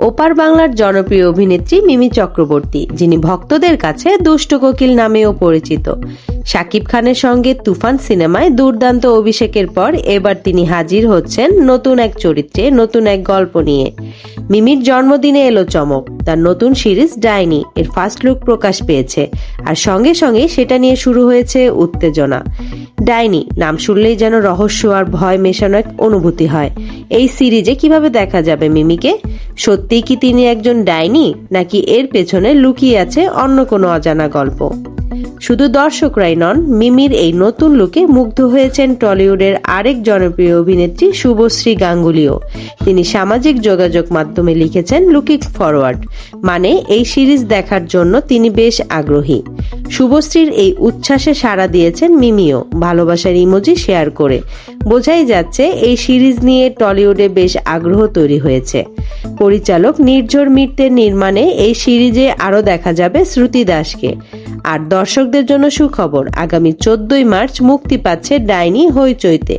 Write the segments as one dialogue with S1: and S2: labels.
S1: ওপার বাংলার জনপ্রিয় অভিনেত্রী মিমি চক্রবর্তী, যিনি ভক্তদের কাছে দুষ্ট কোকিল নামেও পরিচিত। শাকিব খানের সঙ্গে তুফান সিনেমায় দুর্দান্ত অভিষেকের পর এবার তিনি হাজির হচ্ছেন নতুন এক চরিত্রে, নতুন এক গল্প নিয়ে। মিমির জন্মদিনে এলো চমক, তার নতুন সিরিজ ডাইনি এর ফার্স্ট লুক প্রকাশ পেয়েছে, আর সঙ্গে সঙ্গে সেটা নিয়ে শুরু হয়েছে উত্তেজনা। ডাইনি নাম শুনলেই যেন রহস্য আর ভয় মেশানো এক অনুভূতি হয়। এই সিরিজে কিভাবে দেখা যাবে মিমিকে? সত্যিই কি তিনি একজন ডাইনি, নাকি এর পেছনে লুকিয়ে আছে অন্য কোনো অজানা গল্প? শুধু দর্শকরাই নন, মিমির এই নতুন লুকে মুগ্ধ হয়েছেন টলিউডের আরেক জনপ্রিয় অভিনেত্রী শুভশ্রী গাঙ্গুলিও। তিনি সামাজিক যোগাযোগ মাধ্যমে লিখেছেন লুকিং ফরওয়ার্ড, মানে এই সিরিজ দেখার জন্য তিনি বেশ আগ্রহী। শুভশ্রীর এই উচ্ছ্বাসে সাড়া দিয়েছেন মিমিও, ভালোবাসার ইমোজি শেয়ার করে। বোঝাই যাচ্ছে এই সিরিজ নিয়ে টলিউডে বেশ আগ্রহ তৈরি হয়েছে। পরিচালক নির্ঝর মিত্রের নির্মাণে এই সিরিজে আরো দেখা যাবে শ্রুতি দাসকে। আর দর্শকদের জন্য সুখবর, আগামী 14ই মার্চ মুক্তি পাচ্ছে ডাইনি হইচইতে।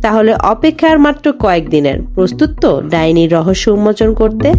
S1: তাহলে অপেক্ষার মাত্র কয়েকদিনের, প্রস্তুত তো ডাইনির রহস্য উন্মোচন করতে?